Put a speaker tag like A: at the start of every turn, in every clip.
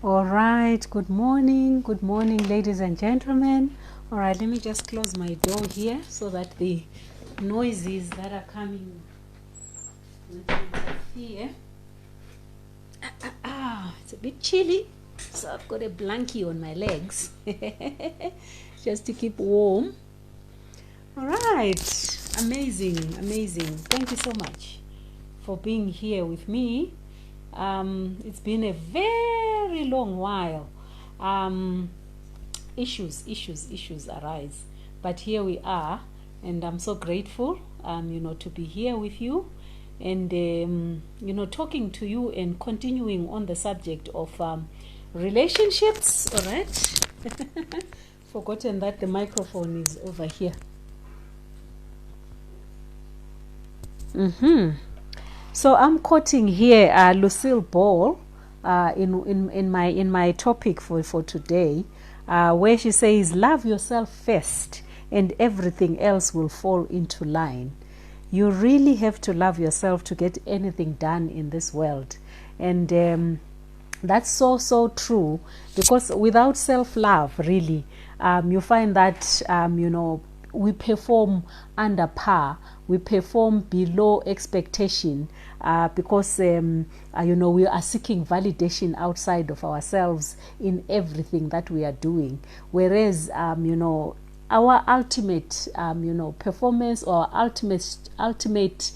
A: All right, good morning, ladies and gentlemen. All right, let me just close my door here so that the noises that are coming will interfere. It's a bit chilly, so I've got a blankie on my legs just to keep warm. All right, amazing. Thank you so much for being here with me. It's been a very long while. Issues arise, but here we are, and I'm so grateful, to be here with you, and talking to you and continuing on the subject of relationships. All right. Forgotten that the microphone is over here. So I'm quoting here Lucille Ball in my topic for today, where she says, "Love yourself first, and everything else will fall into line." You really have to love yourself to get anything done in this world, and that's so true, because without self-love, really, you find that we perform under par, we perform below expectation, because we are seeking validation outside of ourselves in everything that we are doing, whereas our ultimate performance, or ultimate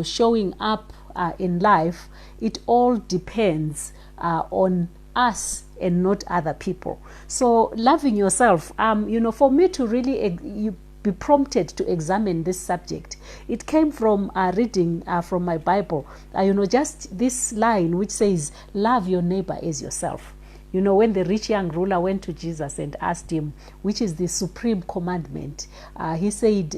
A: showing up in life, it all depends on us and not other people. So loving yourself, for me to really be prompted to examine this subject, it came from reading from my Bible, just this line which says, "Love your neighbor as yourself." When the rich young ruler went to Jesus and asked him, which is the supreme commandment, he said,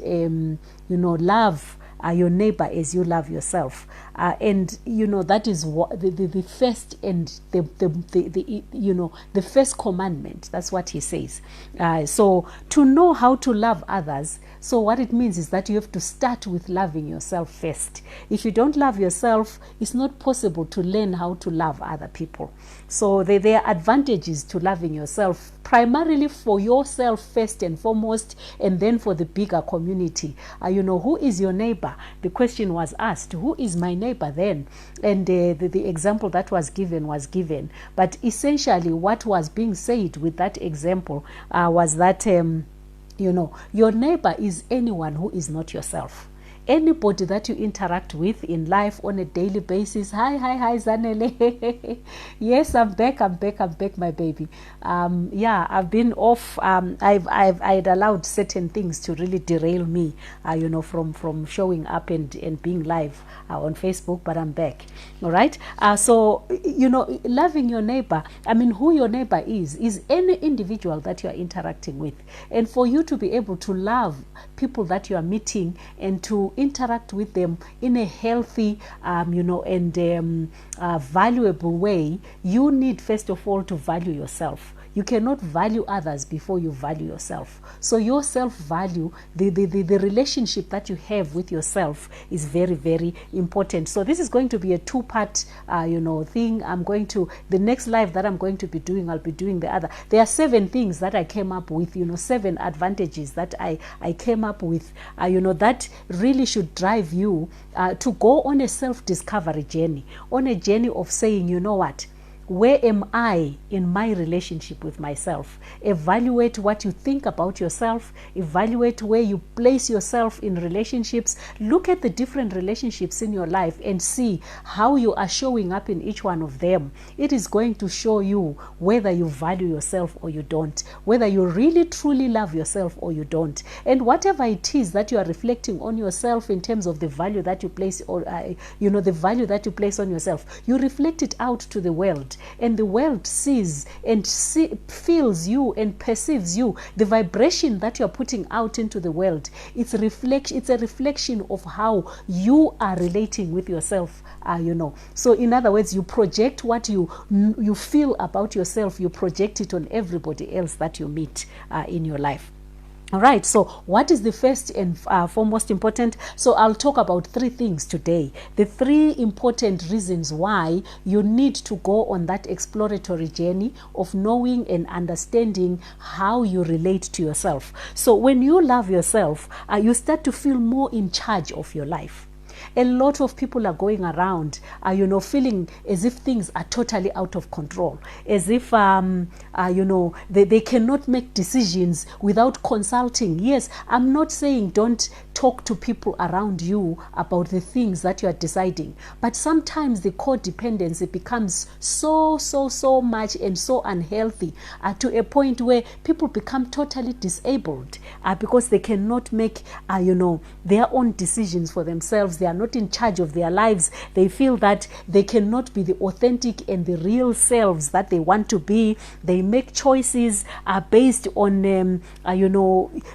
A: love your neighbor as you love yourself, and that is what the first and the first commandment. That's what he says. So to know how to love others, so what it means is that you have to start with loving yourself first. If you don't love yourself, it's not possible to learn how to love other people. So there are advantages to loving yourself, primarily for yourself first and foremost, and then for the bigger community. Who is your neighbor? The question was asked, who is my neighbor then? And the example that was given. But essentially what was being said with that example was that, your neighbor is anyone who is not yourself. Anybody that you interact with in life on a daily basis. Hi Zanele. Yes, I'm back, my baby. I've been off. I'd allowed certain things to really derail me, from showing up and being live on Facebook, but I'm back. All right. So loving your neighbor, who your neighbor is any individual that you are interacting with, and for you to be able to love people that you are meeting and to interact with them in a healthy and valuable way, you need first of all to value yourself. You cannot value others before you value yourself. So your self-value, the relationship that you have with yourself is very, very important. So this is going to be a two-part thing. The next live that I'm going to be doing, I'll be doing the other. There are 7 things that I came up with, 7 advantages that I came up with, that really should drive you to go on a self-discovery journey, on a journey of saying, you know what, where am I in my relationship with myself? Evaluate what you think about yourself. Evaluate where you place yourself in relationships. Look at the different relationships in your life and see how you are showing up in each one of them. It is going to show you whether you value yourself or you don't, whether you really truly love yourself or you don't. And whatever it is that you are reflecting on yourself in terms of the value that you place, or the value that you place on yourself, you reflect it out to the world. And the world sees and feels you and perceives you. The vibration that you're putting out into the world, it's a reflection of how you are relating with yourself. So in other words, you project what you feel about yourself, you project it on everybody else that you meet in your life. All right, so what is the first and foremost important? So I'll talk about 3 things today. The 3 important reasons why you need to go on that exploratory journey of knowing and understanding how you relate to yourself. So when you love yourself, you start to feel more in charge of your life. A lot of people are going around, feeling as if things are totally out of control, as if, they cannot make decisions without consulting. Yes, I'm not saying don't talk to people around you about the things that you are deciding, but sometimes the codependency becomes so much and so unhealthy to a point where people become totally disabled because they cannot make, their own decisions for themselves. They are not in charge of their lives. They feel that they cannot be the authentic and the real selves that they want to be. They make choices based on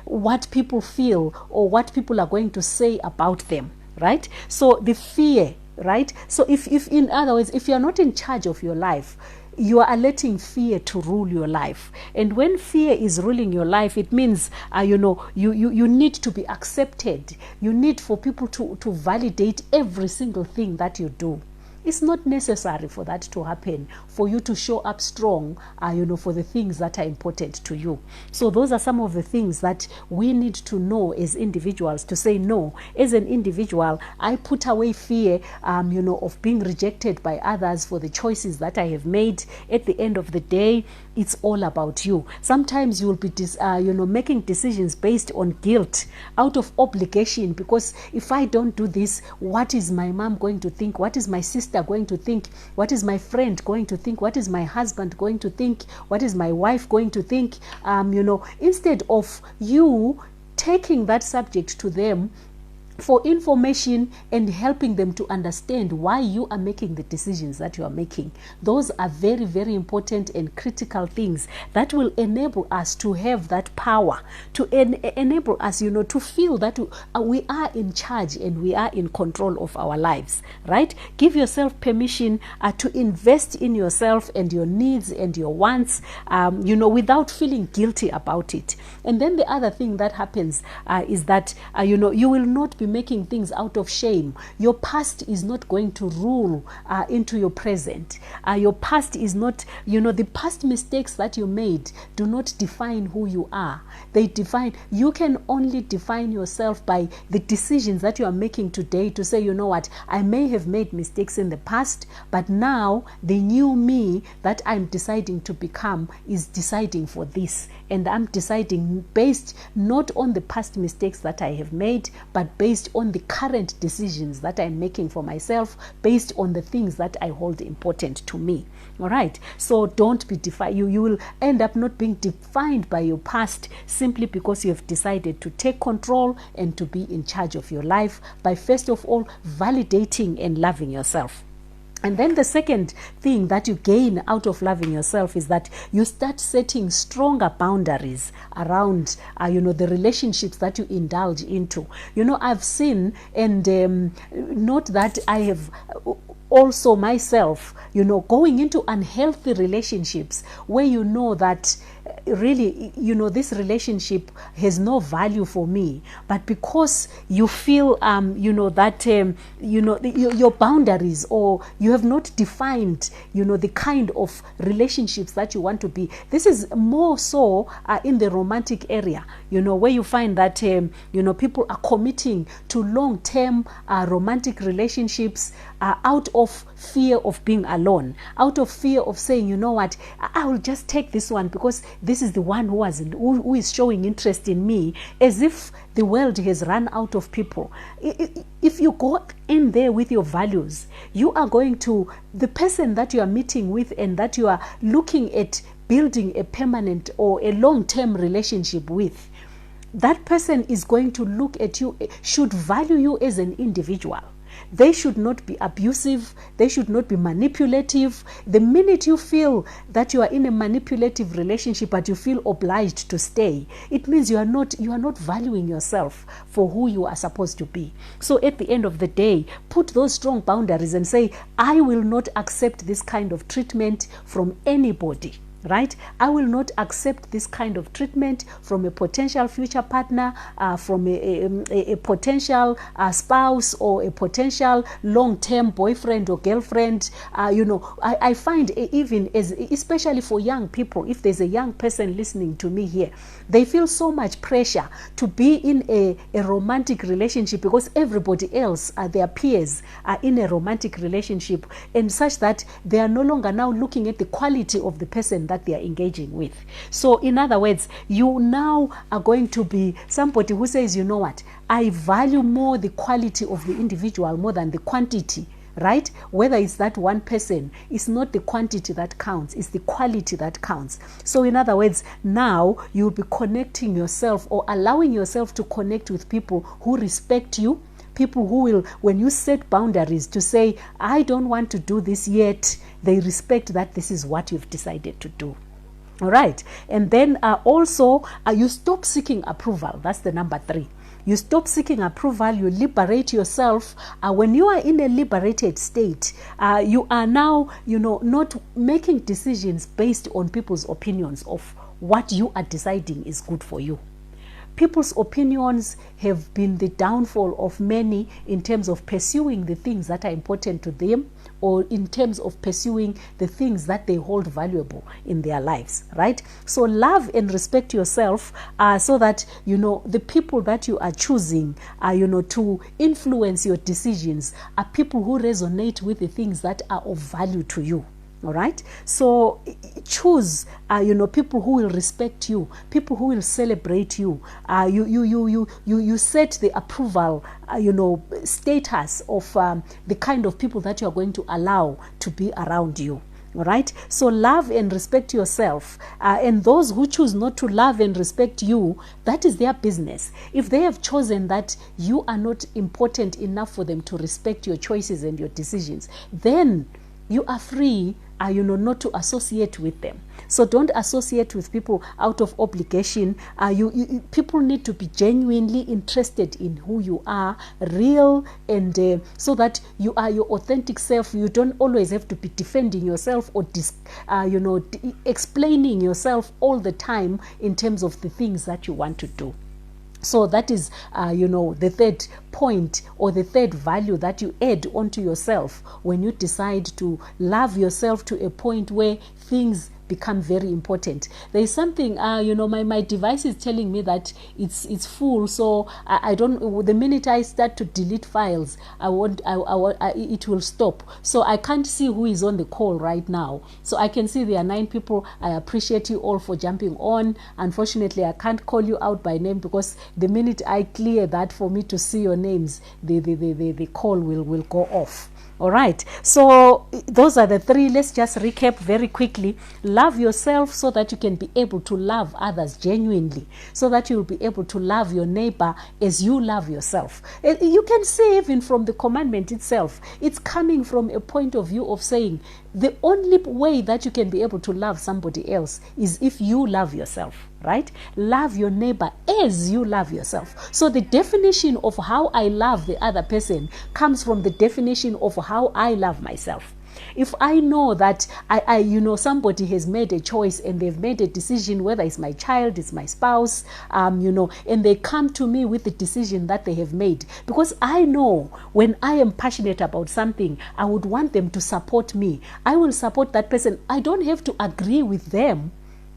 A: what people feel or what people are going to say about them, right? So the fear, right? So if in other words, if you're not in charge of your life, you are letting fear to rule your life. And when fear is ruling your life, it means you need to be accepted. You need for people to validate every single thing that you do. It's not necessary for that to happen, for you to show up strong, for the things that are important to you. So those are some of the things that we need to know as individuals, to say no. As an individual, I put away fear, of being rejected by others for the choices that I have made. At the end of the day, it's all about you. Sometimes you will be making decisions based on guilt, out of obligation, because if I don't do this, what is my mom going to think? What is my sister going to think? What is my friend going to think? What is my husband going to think? What is my wife going to think? Instead of you taking that subject to them for information and helping them to understand why you are making the decisions that you are making. Those are very, very important and critical things that will enable us to have that power, to enable us, to feel that we are in charge and we are in control of our lives, right? Give yourself permission to invest in yourself and your needs and your wants, without feeling guilty about it. And then the other thing that happens is that, you will not be making things out of shame. Your past is not going to rule into your present. Your past is not, the past mistakes that you made do not define who you are. You can only define yourself by the decisions that you are making today, to say, you know what, I may have made mistakes in the past, but now the new me that I'm deciding to become is deciding for this. And I'm deciding based not on the past mistakes that I have made, but based on the current decisions that I'm making for myself, based on the things that I hold important to me. All right. So don't be defined. You will end up not being defined by your past simply because you have decided to take control and to be in charge of your life by, first of all, validating and loving yourself. And then the second thing that you gain out of loving yourself is that you start setting stronger boundaries around, the relationships that you indulge into. I've seen, and not that I have also myself, going into unhealthy relationships where that really, this relationship has no value for me, but because you feel, that, your boundaries, or you have not defined, the kind of relationships that you want to be. This is more so in the romantic area, where you find that, people are committing to long-term romantic relationships out of fear of being alone, out of fear of saying, you know what, I will just take this one because this is the one who is showing interest in me, as if the world has run out of people. If you go in there with your values, you are going to, the person that you are meeting with and that you are looking at building a permanent or a long-term relationship with, that person is going to look at you, should value you as an individual. They should not be abusive. They should not be manipulative. The minute you feel that you are in a manipulative relationship but you feel obliged to stay, it means you are not valuing yourself for who you are supposed to be. So at the end of the day, put those strong boundaries and say, I will not accept this kind of treatment from anybody. right? I will not accept this kind of treatment from a potential future partner, from a potential spouse, or a potential long-term boyfriend or girlfriend. I find even especially for young people, if there's a young person listening to me here, they feel so much pressure to be in a romantic relationship because everybody else, their peers, are in a romantic relationship, and such that they are no longer now looking at the quality of the person that they are engaging with. So in other words, you now are going to be somebody who says, you know what, I value more the quality of the individual more than the quantity, right? Whether it's that one person, it's not the quantity that counts, it's the quality that counts. So in other words, now you'll be connecting yourself or allowing yourself to connect with people who respect you, people who will, when you set boundaries to say, I don't want to do this yet, they respect that this is what you've decided to do. All right. And then also you stop seeking approval. That's the number 3. You stop seeking approval, you liberate yourself. When you are in a liberated state, you are now, not making decisions based on people's opinions of what you are deciding is good for you. People's opinions have been the downfall of many in terms of pursuing the things that are important to them, or in terms of pursuing the things that they hold valuable in their lives, right? So love and respect yourself so that, the people that you are choosing, to influence your decisions are people who resonate with the things that are of value to you. All right, so choose people who will respect you, people who will celebrate you. You set the approval status of the kind of people that you are going to allow to be around you. All right, so love and respect yourself, and those who choose not to love and respect you, that is their business. If they have chosen that you are not important enough for them to respect your choices and your decisions, then you are free not to associate with them. So don't associate with people out of obligation. People need to be genuinely interested in who you are, real, and so that you are your authentic self. You don't always have to be defending yourself or explaining yourself all the time in terms of the things that you want to do. So that is, the third point or the third value that you add onto yourself when you decide to love yourself to a point where things become very important. There is something, my device is telling me that it's full, so I don't. The minute I start to delete files, it will stop. So I can't see who is on the call right now. So I can see there are 9 people. I appreciate you all for jumping on. Unfortunately, I can't call you out by name because the minute I clear that for me to see your names, the call will go off. All right, so those are the 3. Let's just recap very quickly. Love yourself so that you can be able to love others genuinely, so that you'll be able to love your neighbor as you love yourself. You can see even from the commandment itself, it's coming from a point of view of saying the only way that you can be able to love somebody else is if you love yourself, right? Love your neighbor as you love yourself. So the definition of how I love the other person comes from the definition of how I love myself. If I know that somebody has made a choice and they've made a decision, whether it's my child, it's my spouse, and they come to me with the decision that they have made, because I know when I am passionate about something, I would want them to support me. I will support that person. I don't have to agree with them.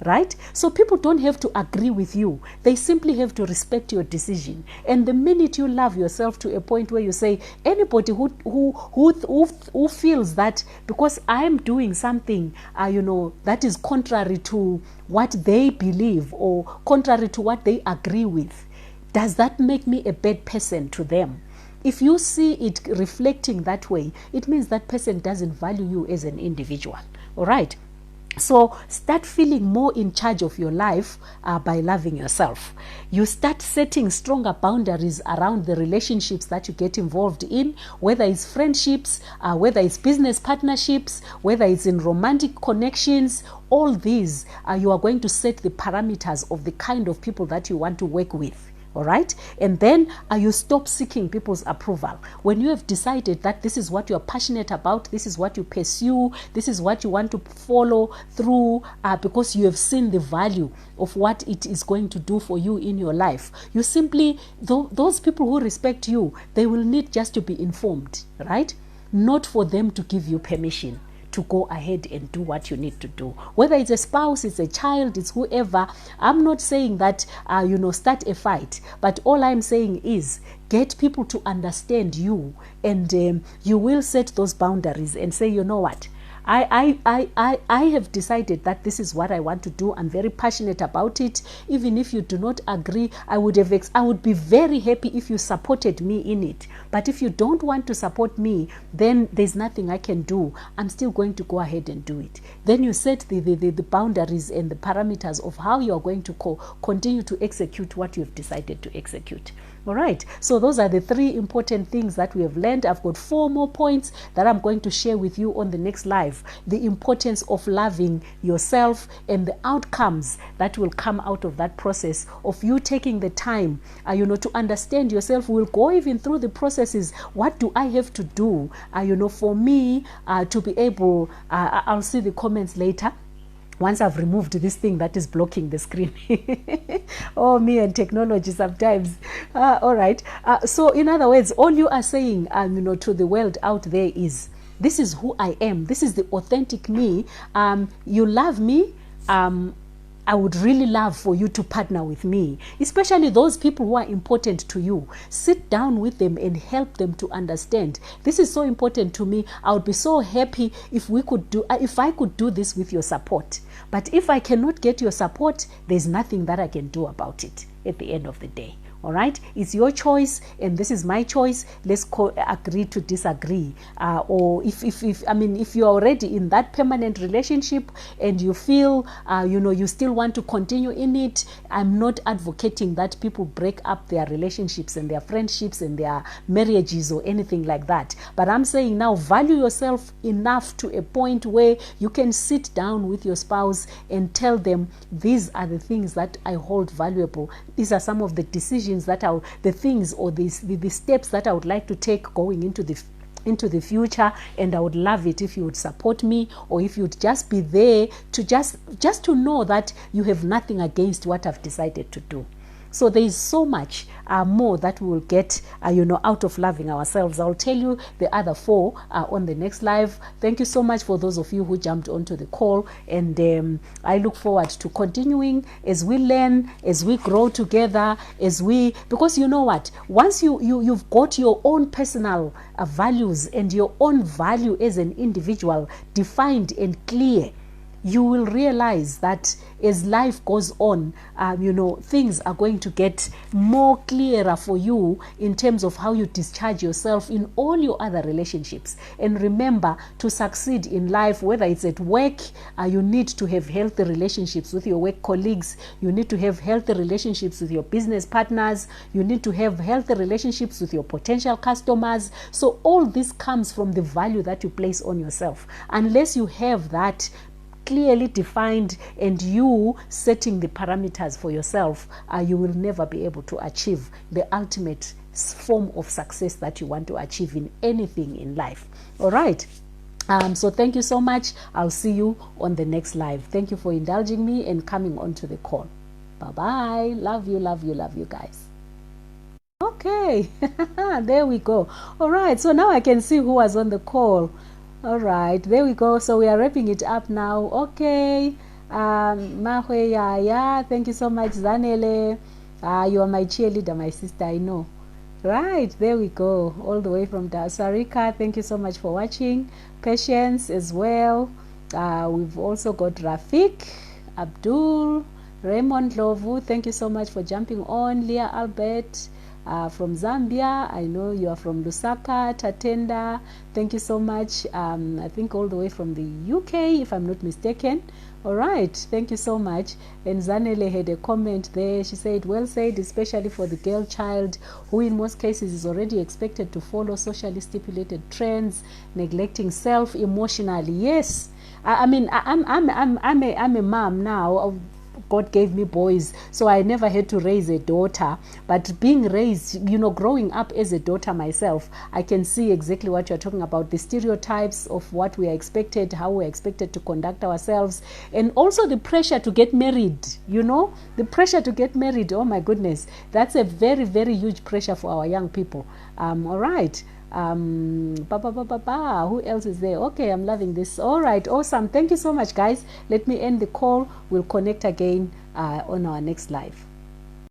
A: Right? So people don't have to agree with you. They simply have to respect your decision. And the minute you love yourself to a point where you say, anybody who feels that because I'm doing something, that is contrary to what they believe or contrary to what they agree with, does that make me a bad person to them? If you see it reflecting that way, it means that person doesn't value you as an individual. All right? So start feeling more in charge of your life by loving yourself. You start setting stronger boundaries around the relationships that you get involved in, whether it's friendships, whether it's business partnerships, whether it's in romantic connections. All these, you are going to set the parameters of the kind of people that you want to work with. All right. And then you stop seeking people's approval. When you have decided that this is what you're passionate about, this is what you pursue, this is what you want to follow through, because you have seen the value of what it is going to do for you in your life, you simply, those people who respect you, they will need just to be informed, right? Not for them to give you permission to go ahead and do what you need to do. Whether it's a spouse, it's a child, it's whoever. I'm not saying that, start a fight. But all I'm saying is get people to understand you, and you will set those boundaries and say, you know what? I have decided that this is what I want to do. I'm very passionate about it. Even if you do not agree, I would be very happy if you supported me in it. But if you don't want to support me, then there's nothing I can do. I'm still going to go ahead and do it. Then you set the boundaries and the parameters of how you are going to continue to execute what you have decided to execute. All right, so those are the 3 important things that we have learned. I've got 4 more points that I'm going to share with you on the next live. The importance of loving yourself and the outcomes that will come out of that process of you taking the time, to understand yourself. We'll go even through the processes. What do I have to do, for me to be able, I'll see the comments later, once I've removed this thing that is blocking the screen. Oh, me and technology sometimes. All right. So in other words, all you are saying, to the world out there is, this is who I am. This is the authentic me. You love me. I would really love for you to partner with me, especially those people who are important to you. Sit down with them and help them to understand. This is so important to me. I would be so happy if I could do this with your support. But if I cannot get your support, there's nothing that I can do about it at the end of the day. All right, it's your choice and this is my choice. Let's agree to disagree. Or if you're already in that permanent relationship and you feel you still want to continue in it, I'm not advocating that people break up their relationships and their friendships and their marriages or anything like that. But I'm saying now, value yourself enough to a point where you can sit down with your spouse and tell them, these are the things that I hold valuable. These are some of the decisions that the steps that I would like to take going into the future, and I would love it if you would support me, or if you'd just be there to just to know that you have nothing against what I've decided to do. So there is so much more that we will get, out of loving ourselves. I'll tell you the other 4 on the next live. Thank you so much for those of you who jumped onto the call, and I look forward to continuing as we learn, as we grow together, because you know what? Once you've got your own personal values and your own value as an individual defined and clear, you will realize that as life goes on, things are going to get more clearer for you in terms of how you discharge yourself in all your other relationships. And remember, to succeed in life, whether it's at work, you need to have healthy relationships with your work colleagues. You need to have healthy relationships with your business partners. You need to have healthy relationships with your potential customers. So all this comes from the value that you place on yourself. Unless you have that clearly defined and you setting the parameters for yourself, you will never be able to achieve the ultimate form of success that you want to achieve in anything in life. All right. So thank you so much. I'll see you on the next live. Thank you for indulging me and coming onto the call. Bye-bye. Love you, love you, love you guys. Okay. There we go. All right. So now I can see who was on the call. All right, there we go. So we are wrapping it up now. Okay. Mahwe Yaya, thank you so much. Zanele, you are my cheerleader, my sister, I know. Right, there we go. All the way from Sarika, thank you so much for watching. Patience as well. We've also got Rafik, Abdul, Raymond Lovu, thank you so much for jumping on. Leah Albert, from Zambia, I know you are from Lusaka. Tatenda, thank you so much. I think all the way from the UK, if I'm not mistaken. All right, thank you so much. And Zanele had a comment there. She said, well said, especially for the girl child, who in most cases is already expected to follow socially stipulated trends, neglecting self emotionally. Yes, I'm a mom now. God gave me boys, so I never had to raise a daughter. But being raised, growing up as a daughter myself, I can see exactly what you're talking about, the stereotypes of what we are expected, how we're expected to conduct ourselves, and also the pressure to get married, the pressure to get married. Oh my goodness, that's a very, very huge pressure for our young people. All right. Who else is there? Okay, I'm loving this. All right, awesome. Thank you so much, guys. Let me end the call. We'll connect again on our next live.